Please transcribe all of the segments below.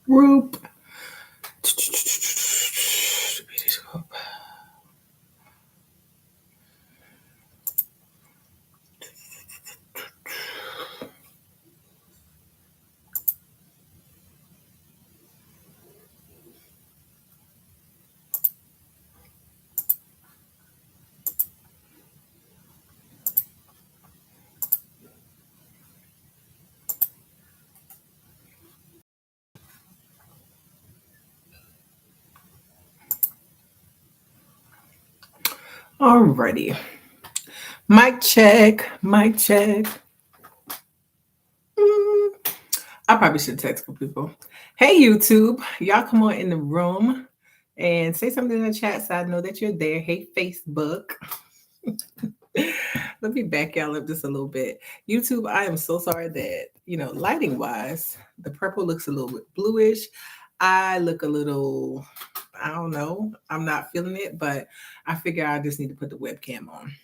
Group. Alrighty. Mic check. Mic check. I probably should text for people. Hey, YouTube. Y'all come on in the room and say something in the chat so I know that you're there. Hey, Facebook. Let me back y'all up just a little bit. YouTube, I am so sorry that, lighting wise, the purple looks a little bit bluish. I look a little, I don't know. I'm not feeling it, but I figure I just need to put the webcam on.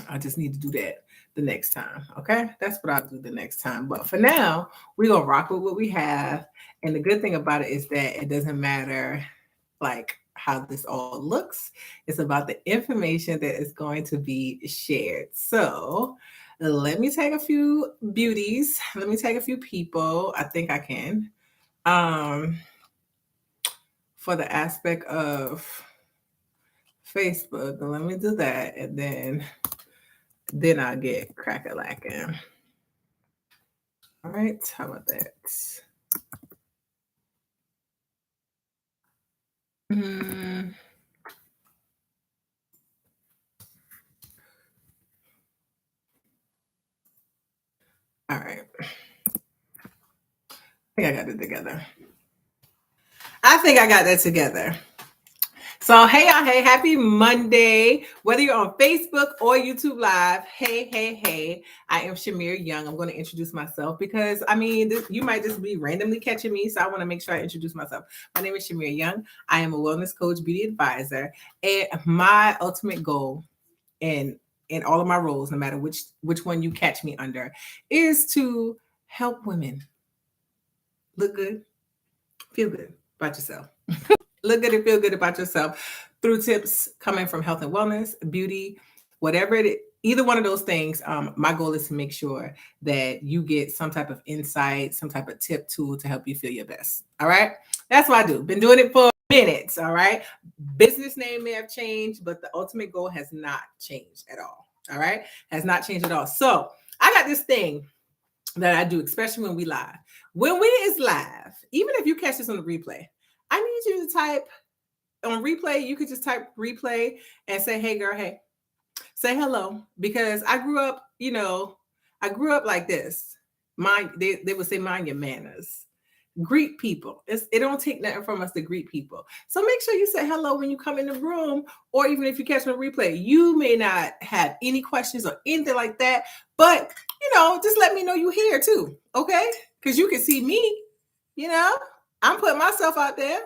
I just need to do that the next time. Okay. That's what I'll do the next time. But for now, we're going to rock with what we have. And the good thing about it is that it doesn't matter like how this all looks. It's about the information that is going to be shared. So let me take a few beauties. Let me take a few people. I think I can. For the aspect of Facebook, let me do that. And then I'll get crack-a-lacking. All right, how about that? All right. I think I got it together. I think I got that together. So, hey, y'all, hey, happy Monday. Whether you're on Facebook or YouTube Live, hey, I am Shamir Young. I'm going to introduce myself because, you might just be randomly catching me, so I want to make sure I introduce myself. My name is Shamir Young. I am a wellness coach, beauty advisor, and my ultimate goal in all of my roles, no matter which one you catch me under, is to help women look good, feel good about yourself. Look good and feel good about yourself through tips coming from health and wellness, beauty, whatever it is, either one of those things. My goal is to make sure that you get some type of insight, some type of tip tool to help you feel your best. All right. That's what I do. Been doing it for minutes. All right. Business name may have changed, but the ultimate goal has not changed at all. All right. Has not changed at all. So I got this thing that I do, especially when we live. When we is live, even if you catch this on the replay, I need you to type on replay. You could just type replay and say, hey, girl, hey, say hello. Because I grew up, like this. They would say, mind your manners. Greet people. It don't take nothing from us to greet people. So make sure you say hello when you come in the room, or even if you catch on replay. You may not have any questions or anything like that, but, just let me know you here too, okay? Because you can see me, I'm putting myself out there.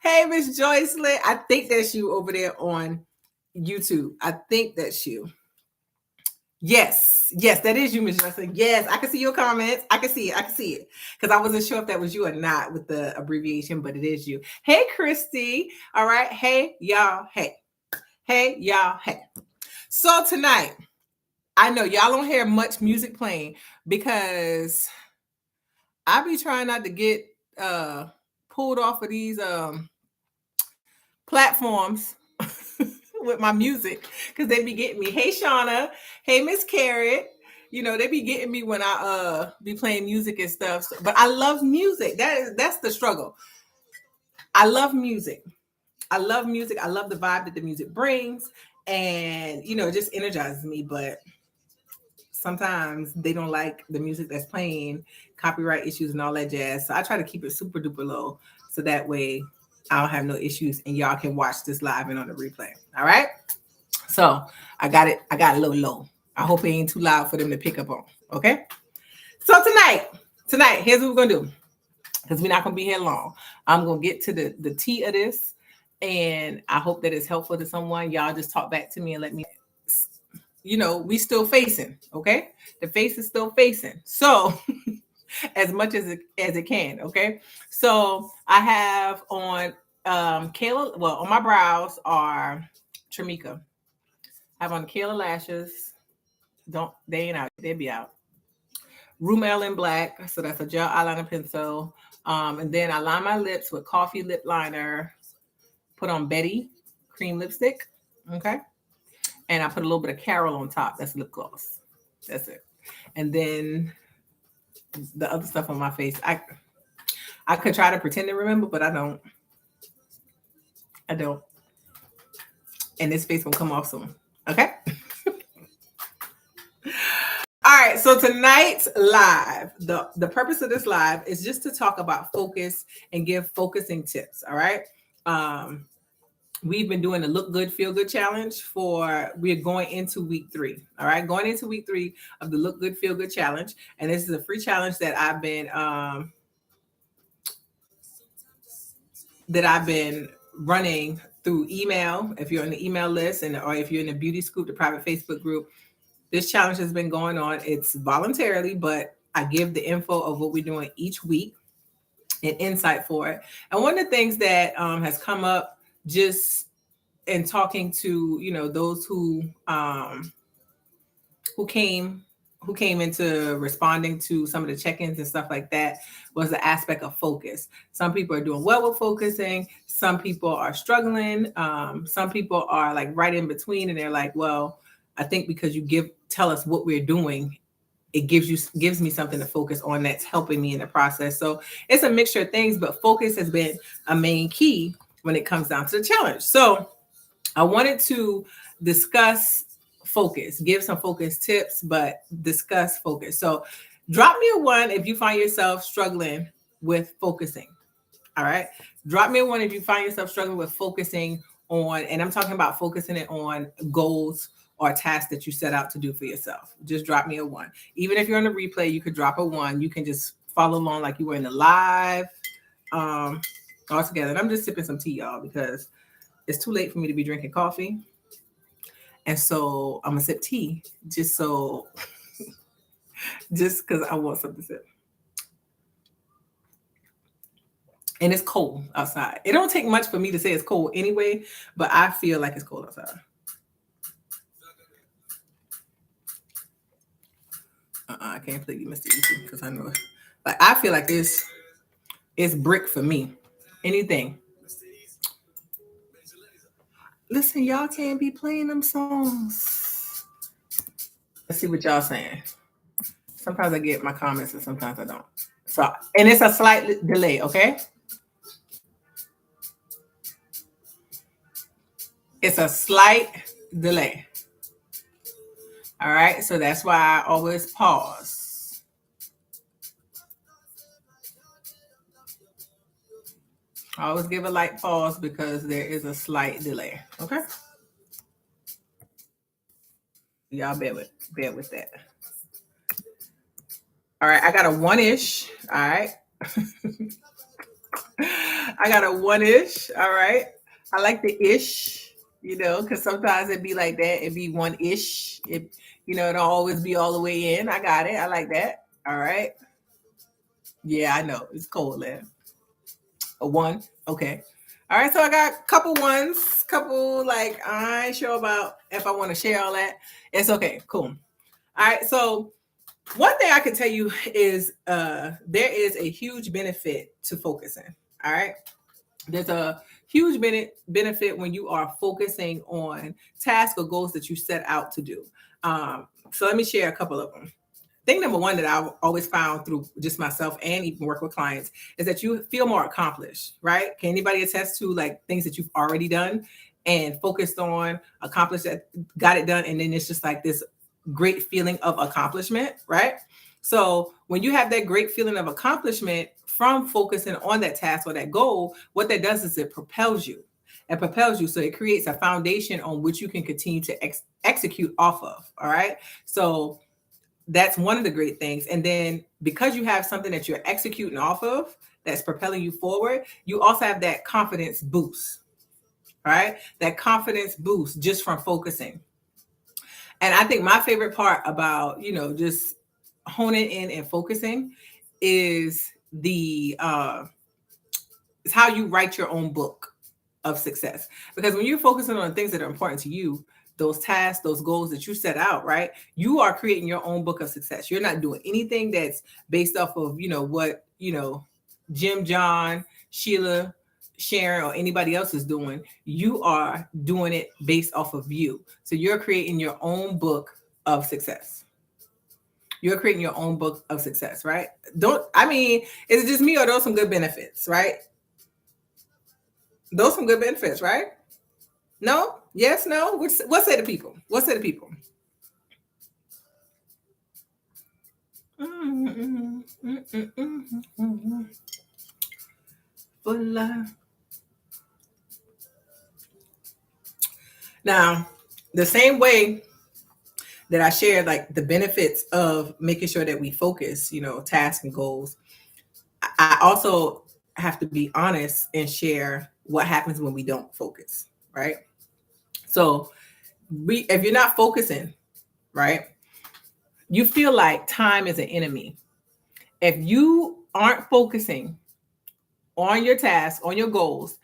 Hey, Miss Joycelyn. I think that's you over there on YouTube. I think that's you. Yes, that is you, Miss Joycelyn. Yes, I can see your comments. I can see it. Because I wasn't sure if that was you or not with the abbreviation, but it is you. Hey, Christy. All right. Hey, y'all. Hey. Hey, y'all. Hey. So tonight, I know y'all don't hear much music playing because I be trying not to get pulled off of these platforms with my music because they be getting me. Hey, Shauna. Hey, Miss Carrot. They be getting me when I be playing music and stuff. But I love music. That's the struggle. I love music. I love music. I love the vibe that the music brings, and it just energizes me. But sometimes they don't like the music that's playing, copyright issues and all that jazz. So I try to keep it super duper low so that way I don't have no issues and y'all can watch this live and on the replay. All right. So I got it a little low. I hope it ain't too loud for them to pick up on. Okay. So tonight, here's what we're gonna do. Because we're not gonna be here long. I'm gonna get to the tea of this, and I hope that it's helpful to someone. Y'all just talk back to me and let me, we still facing, okay? The face is still facing. So as much as it can, okay? So I have on Kayla, well, on my brows are Trimika. I have on Kayla lashes. They ain't out, they'll be out. Roomel in black, so that's a gel eyeliner pencil. And then I line my lips with Coffee lip liner, put on Betty cream lipstick, okay? And I put a little bit of Carol on top. That's lip gloss. That's it. And then the other stuff on my face, I could try to pretend to remember, but I don't. And this face will come off soon, okay? All right, so tonight's live, the purpose of this live is just to talk about focus and give focusing tips, all right? We've been doing the Look Good, Feel Good challenge we're going into week 3, all right? Going into week 3 of the Look Good, Feel Good challenge. And this is a free challenge that I've been running through email. If you're on the email list or if you're in the Beauty Scoop, the private Facebook group, this challenge has been going on. It's voluntarily, but I give the info of what we're doing each week and insight for it. And one of the things that has come up just in talking to, those who came into responding to some of the check-ins and stuff like that was the aspect of focus. Some people are doing well with focusing. Some people are struggling. Some people are like right in between, and they're like, well, I think because you tell us what we're doing, it gives me something to focus on that's helping me in the process. So it's a mixture of things, but focus has been a main key when it comes down to the challenge. So I wanted to discuss focus, give some focus tips, but discuss focus. So drop me a 1 if you find yourself struggling with focusing. All right. Drop me a 1 if you find yourself struggling with focusing on, and I'm talking about focusing it on goals or tasks that you set out to do for yourself. Just drop me a 1. Even if you're on the replay, you could drop a 1. You can just follow along like you were in the live all together. And I'm just sipping some tea, y'all, because it's too late for me to be drinking coffee. And so I'm gonna sip tea just because I want something to sip. And it's cold outside. It don't take much for me to say it's cold anyway, but I feel like it's cold outside. I can't play you, Mr. Easy, because I know it. Like I feel like it's brick for me. Anything. Listen, y'all can't be playing them songs. Let's see what y'all saying. Sometimes I get my comments and sometimes I don't. So, and it's a slight delay, okay? It's a slight delay. All right, so that's why I always pause. I always give a light pause because there is a slight delay, okay? Y'all bear with that. All right, I got a 1-ish, all right? I got a 1-ish, all right? I like the ish, because sometimes it'd be like that. It'd be 1-ish. It'll always be all the way in. I got it. I like that. All right. Yeah, I know. It's cold there. A 1. Okay. All right. So I got a couple 1s, I ain't sure about if I want to share all that. It's okay. Cool. All right. So one thing I can tell you is there is a huge benefit to focusing. All right. There's a huge benefit when you are focusing on tasks or goals that you set out to do. So let me share a couple of them. Thing number 1 that I've always found through just myself and even work with clients is that you feel more accomplished, right? Can anybody attest to like things that you've already done and focused on, accomplished that, got it done, and then it's just like this great feeling of accomplishment, right? So when you have that great feeling of accomplishment from focusing on that task or that goal, what that does is it propels you. It propels you. So it creates a foundation on which you can continue to execute off of. All right. So that's one of the great things. And then because you have something that you're executing off of that's propelling you forward, you also have that confidence boost. All right. That confidence boost just from focusing. And I think my favorite part about, just honing in and focusing is is how you write your own book of success. Because when you're focusing on things that are important to you, those tasks, those goals that you set out, right? You are creating your own book of success. You're not doing anything that's based off of, what, Jim, John, Sheila, Sharon, or anybody else is doing. You are doing it based off of you. So you're creating your own book of success. You're creating your own book of success, right? Is it just me or those some good benefits, right? Those some good benefits, right? No? Yes? No? What say the people? What say the people? For life. Now, the same way that I shared like the benefits of making sure that we focus, tasks and goals, I also have to be honest and share what happens when we don't focus, right? So if you're not focusing, right, you feel like time is an enemy. If you aren't focusing on your tasks, on your goals,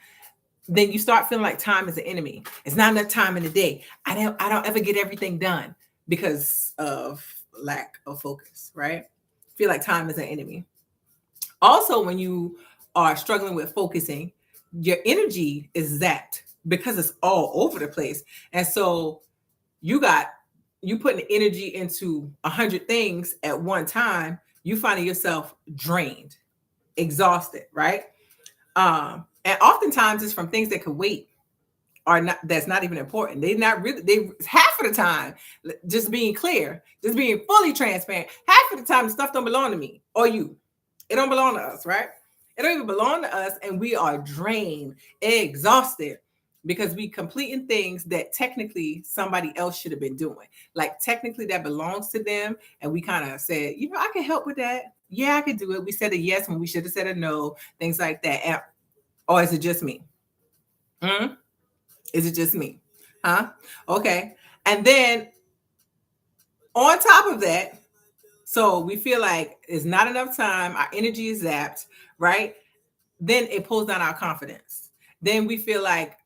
then you start feeling like time is an enemy. It's not enough time in the day. I don't ever get everything done because of lack of focus, right? Feel like time is an enemy. Also, when you are struggling with focusing, your energy is zapped because it's all over the place. And so you putting energy into 100 things at one time, you finding yourself drained, exhausted, right? And oftentimes it's from things that could wait or not, that's not even important. They half of the time, just being clear, just being fully transparent, half of the time the stuff don't belong to me or you. It don't belong to us, right? It don't even belong to us, and we are drained, exhausted because we completing things that technically somebody else should have been doing. Like technically that belongs to them, and we kind of said, I can help with that. Yeah, I can do it. We said a yes when we should have said a no, things like that. Or is it just me? Is it just me? Huh? Okay. And then on top of that, so we feel like it's not enough time, our energy is zapped, right? Then it pulls down our confidence. Then we feel like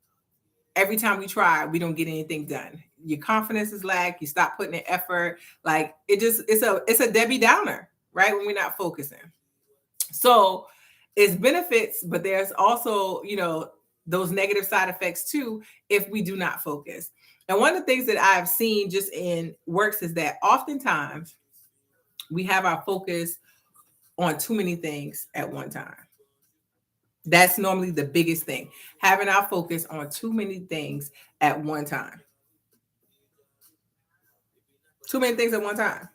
every time we try, we don't get anything done. Your confidence is lack, you stop putting in effort. Like it's a Debbie Downer, right? When we're not focusing. So it's benefits, but there's also, those negative side effects too, if we do not focus. And one of the things that I've seen just in works is that oftentimes we have our focus on too many things at one time. That's normally the biggest thing, having our focus on too many things at one time. Too many things at one time.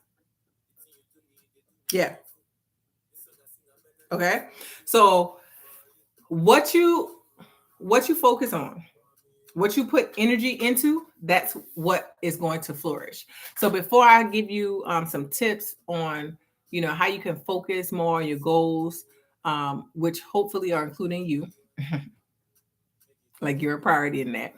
Yeah. Okay. So what you focus on, what you put energy into, that's what is going to flourish. So before I give you some tips on, how you can focus more on your goals, which hopefully are including you, like you're a priority in that.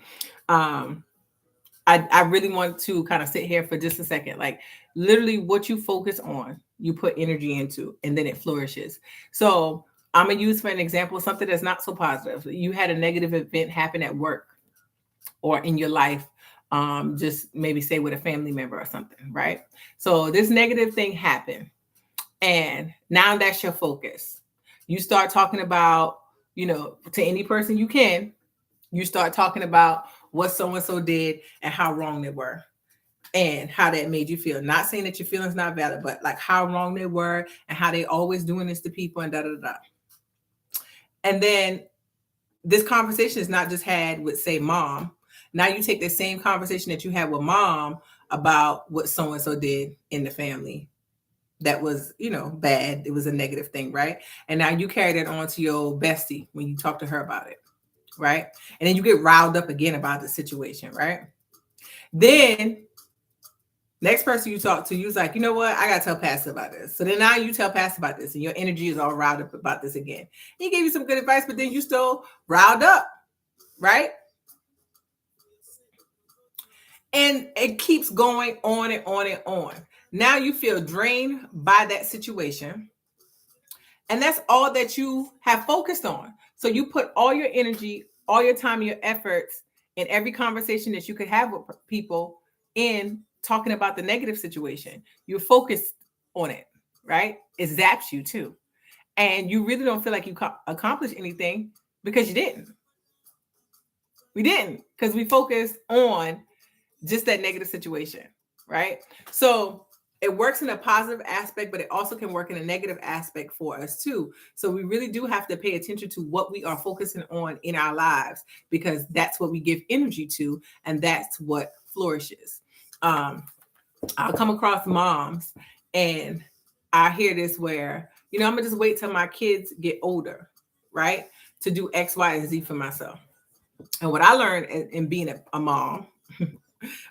I really want to kind of sit here for just a second. Like literally what you focus on, you put energy into, and then it flourishes. So I'm going to use for an example, something that's not so positive. You had a negative event happen at work or in your life, just maybe say with a family member or something, right? So this negative thing happened, and now that's your focus. You start talking about, to any person you can, you start talking about what so-and-so did and how wrong they were and how that made you feel. Not saying that your feelings not valid, but like how wrong they were and how they always doing this to people and da-da-da. And then this conversation is not just had with, say, mom. Now you take the same conversation that you had with mom about what so-and-so did in the family that was, bad. It was a negative thing, right? And now you carry that on to your bestie when you talk to her about it, right? And then you get riled up again about the situation, right? Then next person you talk to, you's like, you know what? I gotta tell Pastor about this. So then now you tell Pastor about this, and your energy is all riled up about this again. He gave you some good advice, but then you still riled up, right? And it keeps going on and on and on. Now you feel drained by that situation. And that's all that you have focused on. So you put all your energy, all your time, your efforts in every conversation that you could have with people in talking about the negative situation. You're focused on it, right? It zaps you too. And you really don't feel like you accomplished anything because you didn't. We didn't, because we focused on just that negative situation, right? So it works in a positive aspect, but it also can work in a negative aspect for us too. So we really do have to pay attention to what we are focusing on in our lives, because that's what we give energy to, and that's what flourishes. I'll come across moms and I hear this where, I'm gonna just wait till my kids get older, right, to do X, Y, and Z for myself. And what I learned in being a mom,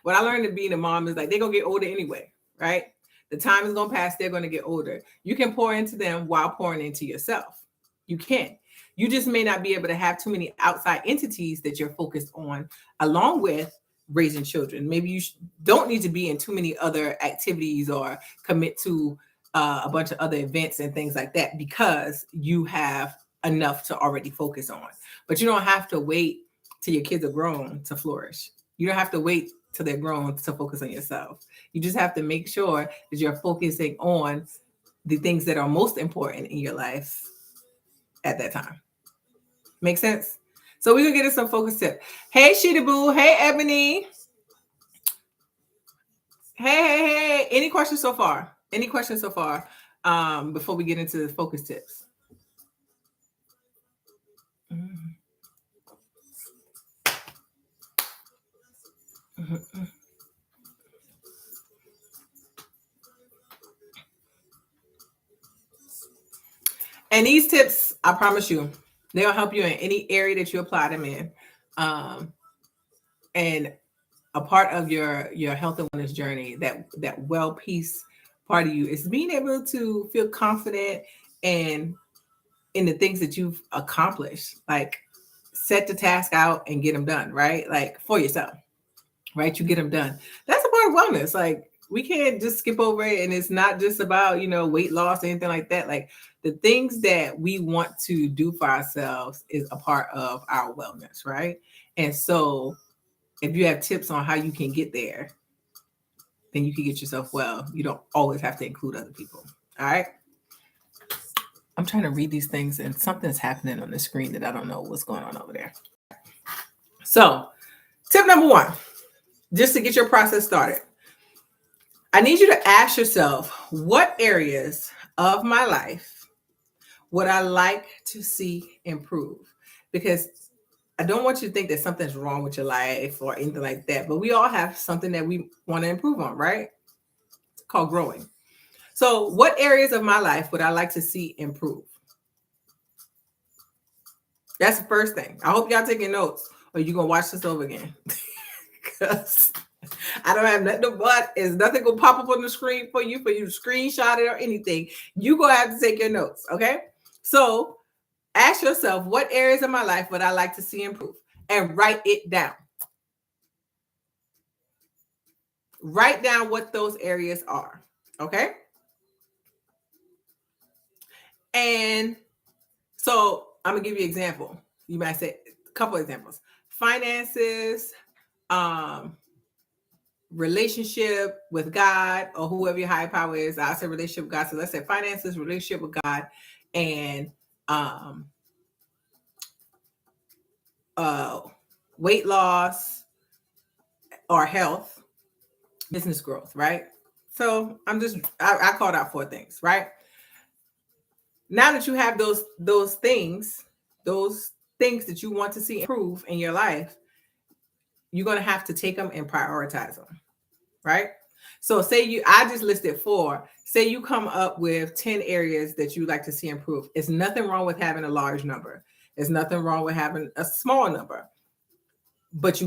what I learned in being a mom is like, they're gonna get older anyway, right? The time is gonna pass, they're gonna get older. You can pour into them while pouring into yourself. You can. You just may not be able to have too many outside entities that you're focused on along with raising children. Maybe you don't need to be in too many other activities or commit to a bunch of other events and things like that, because you have enough to already focus on. But you don't have to wait till your kids are grown to flourish. You don't have to wait till they're grown to focus on yourself. You just have to make sure that you're focusing on the things that are most important in your life at that time. Make sense? So we're gonna get into some focus tip. Hey, Sheeta Boo. Hey, Ebony. Hey. Any questions so far? Before we get into the focus tips? And these tips, I promise you, they'll help you in any area that you apply them in. And a part of your health and wellness journey, that well peace part of you, is being able to feel confident and in the things that you've accomplished. Like, set the task out and get them done, right? Like, for yourself, right? You get them done. That's a part of wellness. Like, we can't just skip over it. And it's not just about, weight loss or anything like that. Like, the things that we want to do for ourselves is a part of our wellness, right? And so if you have tips on how you can get there, then you can get yourself well. You don't always have to include other people. All right. I'm trying to read these things and something's happening on the screen that I don't know what's going on over there. So, tip number 1, just to get your process started, I need you to ask yourself, what areas of my life would I like to see improve? Because I don't want you to think that something's wrong with your life or anything like that, but we all have something that we want to improve on, right? It's called growing. So what areas of my life would I like to see improve? That's the first thing. I hope y'all taking notes, or you're going to watch this over again. Because I don't have nothing but, is nothing going to pop up on the screen for you to screenshot it or anything. You're going to have to take your notes, okay? So ask yourself, what areas of my life would I like to see improve? And write it down. Write down what those areas are, okay? And so I'm going to give you an example. You might say a couple examples. Finances, relationship with God, or whoever your higher power is. I say relationship with God. So let's say finances, relationship with God, and weight loss or health, business growth, right? So I called out 4 things, right? Now that you have those things that you want to see improve in your life, you're going to have to take them and prioritize them, right? So I just listed 4. Say you come up with 10 areas that you'd like to see improve. It's nothing wrong with having a large number. There's nothing wrong with having a small number. But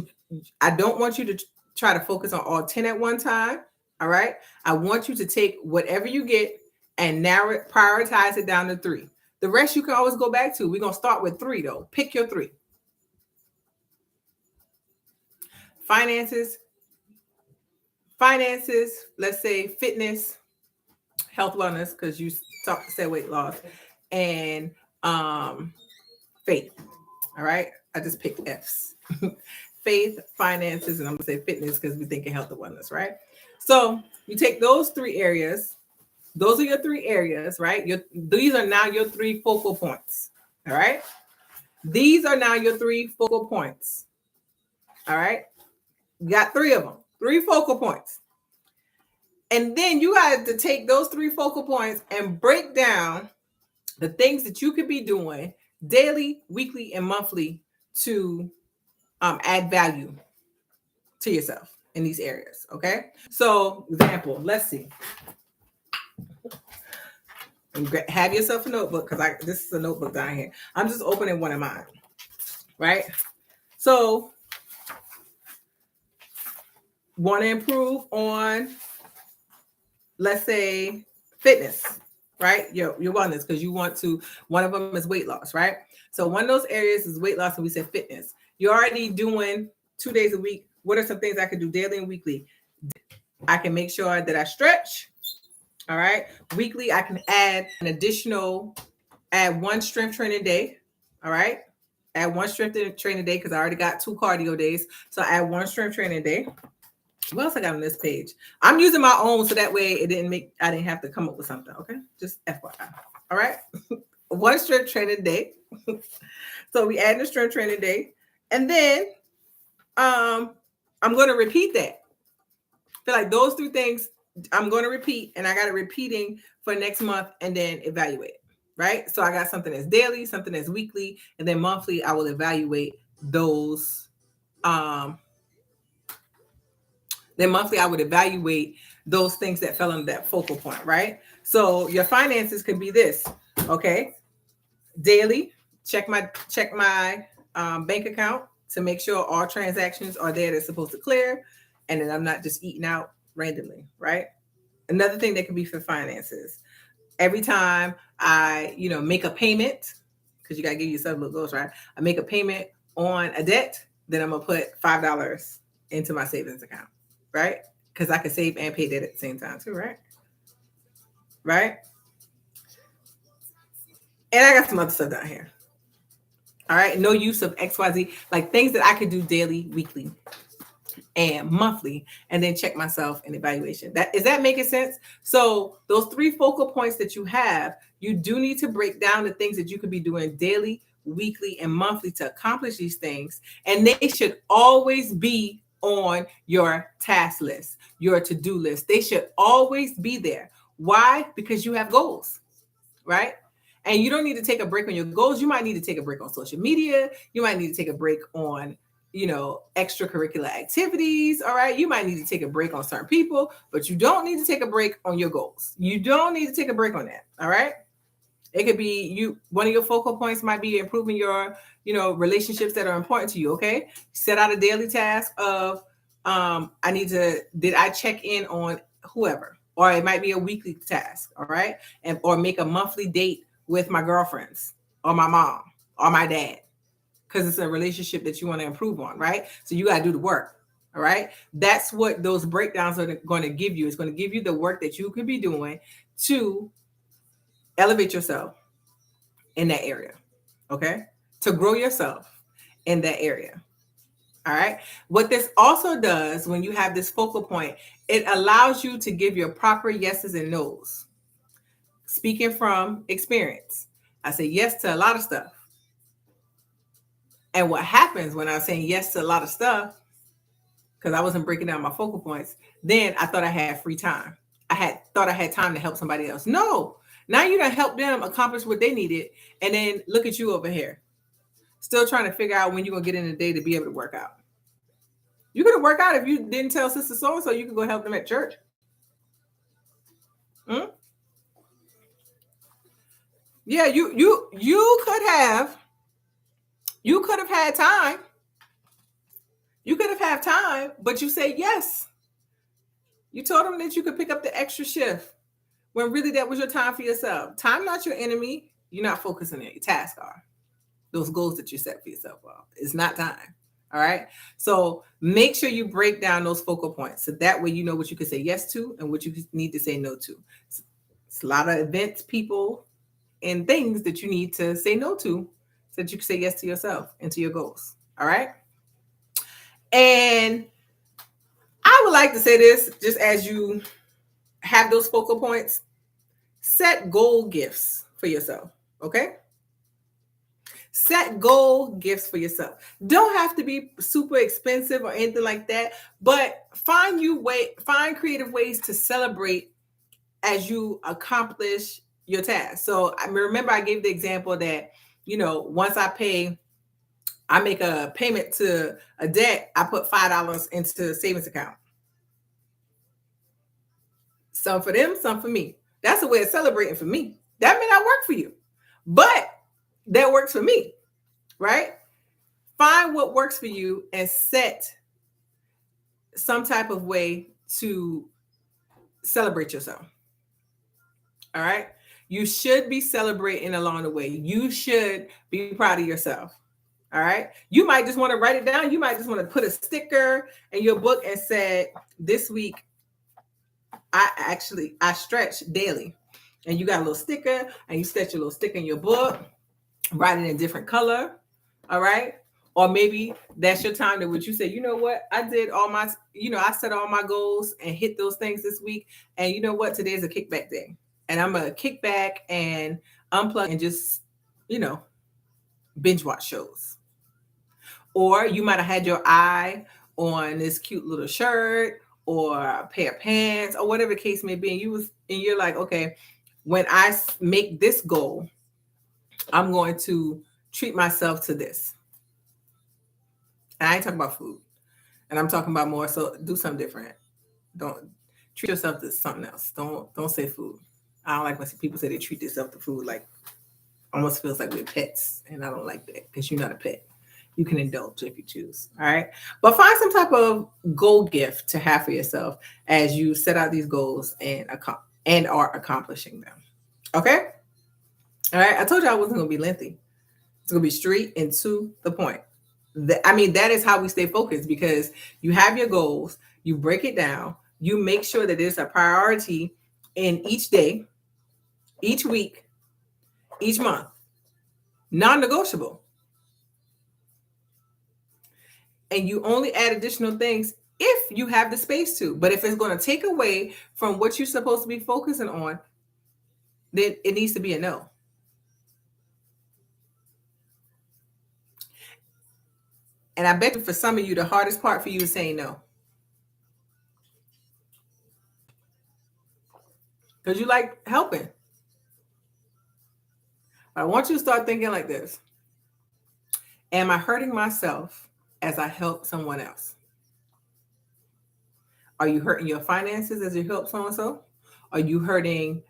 I don't want you to try to focus on all 10 at one time. All right. I want you to take whatever you get and narrow it, prioritize it down to 3. The rest you can always go back to. We're going to start with 3 though. Pick your 3. Finances, let's say fitness, health, wellness, because you said weight loss, and faith. All right. I just picked F's. Faith, finances, and I'm going to say fitness because we're thinking health and wellness, right? So you take those 3 areas. Those are your 3 areas, right? These are now your 3 focal points. All right. These are now your 3 focal points. All right. You got 3 of them, 3 focal points. And then you got to take those 3 focal points and break down the things that you could be doing daily, weekly, and monthly to add value to yourself in these areas. Okay. So example, let's see. Have yourself a notebook because this is a notebook down here. I'm just opening one of mine. Right. So want to improve on, let's say, fitness, right? Your wellness, because you want to, one of them is weight loss, right? So one of those areas is weight loss, and we said fitness. You're already doing 2 days a week. What are some things I could do daily and weekly? I can make sure that I stretch. All right. Weekly, I can add add 1 strength training day. All right. Add 1 strength training day because I already got 2 cardio days. So I add 1 strength training day. What else I got on this page? I'm using my own so that way I didn't have to come up with something. Okay. Just FYI. All right. 1 strength training day. So we add the strength training day. And then I'm going to repeat that. I feel like those 3 things I'm going to repeat, and I got it repeating for next month and then evaluate, right? So I got something that's daily, something that's weekly, and then monthly I will evaluate those. Then monthly I would evaluate those things that fell under that focal point, right? So your finances could be this, okay? Daily, check my bank account to make sure all transactions are there that's supposed to clear, and then I'm not just eating out randomly, right? Another thing that could be for finances. Every time I, make a payment, because you got to give yourself little goals, right? I make a payment on a debt, then I'm going to put $5 into my savings account, right? Because I can save and pay debt at the same time too, right? Right? And I got some other stuff down here. All right. No use of XYZ, like things that I could do daily, weekly, and monthly, and then check myself in evaluation. Is that making sense? So those 3 focal points that you have, you do need to break down the things that you could be doing daily, weekly, and monthly to accomplish these things. And they should always be on your task list, your to-do list. They should always be there. Why? Because you have goals, right? And you don't need to take a break on your goals. You might need to take a break on social media. You might need to take a break on extracurricular activities. All right. You might need to take a break on certain people, but you don't need to take a break on your goals. You don't need to take a break on that. All right. It could be one of your focal points might be improving your, relationships that are important to you. Okay. Set out a daily task of, did I check in on whoever, or it might be a weekly task. All right. Or make a monthly date with my girlfriends or my mom or my dad. Because it's a relationship that you want to improve on, right? So you got to do the work, all right? That's what those breakdowns are going to give you. It's going to give you the work that you could be doing to elevate yourself in that area, okay? To grow yourself in that area, all right? What this also does when you have this focal point, it allows you to give your proper yeses and nos. Speaking from experience, I say yes to a lot of stuff. And what happens when I was saying yes to a lot of stuff, because I wasn't breaking down my focal points, then I thought I had free time. Thought I had time to help somebody else. No, now you done help them accomplish what they needed. And then look at you over here, still trying to figure out when you're going to get in the day to be able to work out. You could have worked out if you didn't tell sister so-and-so you could go help them at church. Yeah, you could have had time. You could have had time, but you said yes. You told them that you could pick up the extra shift when really that was your time for yourself. Time not your enemy. You're not focusing on your task are. Those goals that you set for yourself are. It's not time. All right. So make sure you break down those focal points. So that way you know what you can say yes to and what you need to say no to. It's a lot of events, people, and things that you need to say no to so that you can say yes to yourself and to your goals. All right. And I would like to say this just as you have those focal points, set goal gifts for yourself. Okay. Set goal gifts for yourself. Don't have to be super expensive or anything like that, but find creative ways to celebrate as you accomplish your task. So I remember I gave the example that, once I make a payment to a debt, I put $5 into the savings account. Some for them, some for me. That's a way of celebrating for me. That may not work for you, but that works for me, right? Find what works for you and set some type of way to celebrate yourself. All right. You should be celebrating along the way. You should be proud of yourself. All right. You might just want to write it down. You might just want to put a sticker in your book and say, this week, I stretch daily. And you got a little sticker and you stretch your little sticker in your book, write it in different color. All right. Or maybe that's your time that would you say, you know what? I did all my, I set all my goals and hit those things this week. And you know what? Today's a kickback day. And I'm going to kick back and unplug and just, binge watch shows. Or you might have had your eye on this cute little shirt or a pair of pants or whatever the case may be. And you're like, okay, when I make this goal, I'm going to treat myself to this. And I ain't talking about food. And I'm talking about more, so do something different. Don't treat yourself to something else. Don't say food. I don't like when people say they treat themselves to food, like almost feels like we're pets. And I don't like that because you're not a pet. You can indulge if you choose. All right. But find some type of goal gift to have for yourself as you set out these goals and are accomplishing them. Okay. All right. I told you I wasn't going to be lengthy. It's going to be straight and to the point. That is how we stay focused, because you have your goals, you break it down, you make sure that there's a priority in each day, each week, each month, non-negotiable. And you only add additional things if you have the space to. But if it's going to take away from what you're supposed to be focusing on, then it needs to be a no. And I bet you for some of you, the hardest part for you is saying no. Because you like helping. I want you to start thinking like this. Am I hurting myself as I help someone else? Are you hurting your finances as you help so-and-so? Are you hurting,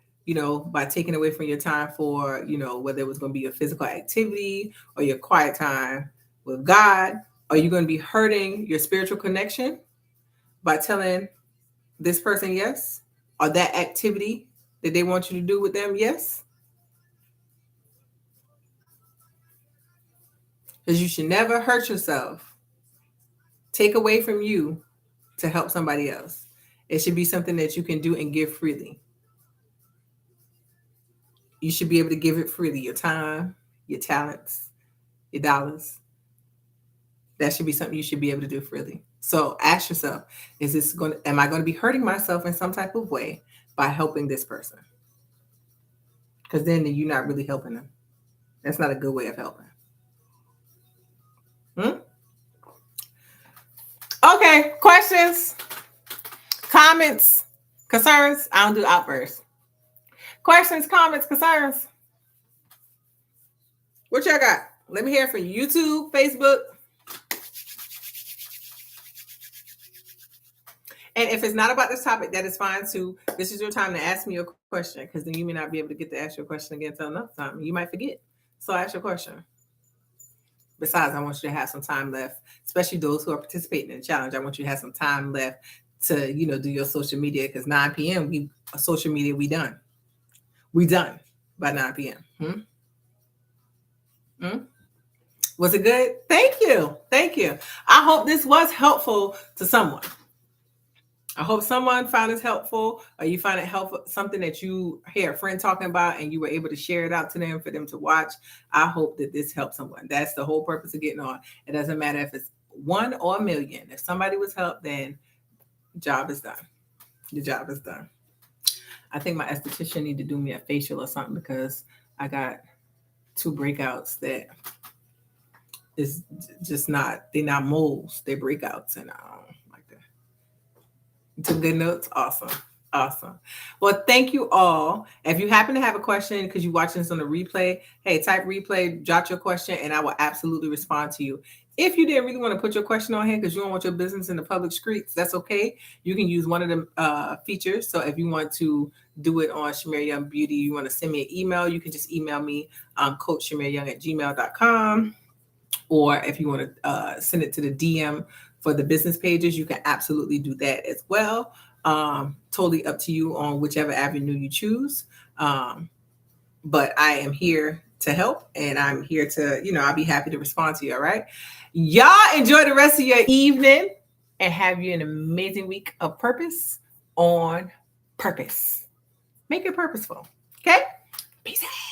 by taking away from your time for, whether it was going to be a physical activity or your quiet time with God? Are you going to be hurting your spiritual connection by telling this person yes? Or that activity that they want you to do with them yes? Because you should never hurt yourself, take away from you to help somebody else. It should be something that you can do and give freely. You should be able to give it freely, your time, your talents, your dollars. That should be something you should be able to do freely. So ask yourself, am I going to be hurting myself in some type of way by helping this person? Because then you're not really helping them. That's not a good way of helping. Okay, questions, comments, concerns? I don't do outbursts. Questions, comments, concerns? What y'all got? Let me hear from you. YouTube, Facebook. And if it's not about this topic, that is fine too. This is your time to ask me a question, because then you may not be able to get to ask your question again until another time. You might forget. So ask your question. Besides, I want you to have some time left, especially those who are participating in the challenge. I want you to have some time left to, do your social media, because 9 p.m. Social media, we done. We done by 9 p.m. Was it good? Thank you. I hope this was helpful to someone. I hope someone found this helpful, or you find it helpful, something that you hear a friend talking about and you were able to share it out to them for them to watch. I hope that this helped someone. That's the whole purpose of getting on. It doesn't matter if it's 1 or a million. If somebody was helped, then the job is done. The job is done. I think my esthetician need to do me a facial or something, because I got 2 breakouts that is just not, they're not moles, they're breakouts, and I don't like that. Took good notes. Awesome. Well, thank you all. If you happen to have a question because you're watching this on the replay, hey, type replay, jot your question, and I will absolutely respond to you. If you didn't really want to put your question on here because you don't want your business in the public streets, that's okay. You can use one of the features. So if you want to do it on Shamir Young Beauty, you want to send me an email, you can just email me, coachshamiryoung@gmail.com. Or if you want to send it to the DM for the business pages, you can absolutely do that as well. Totally up to you on whichever avenue you choose. But I am here to help, and I'm here to, I'll be happy to respond to you. All right. Y'all enjoy the rest of your evening and have you an amazing week of purpose on purpose. Make it purposeful. Okay. Peace out.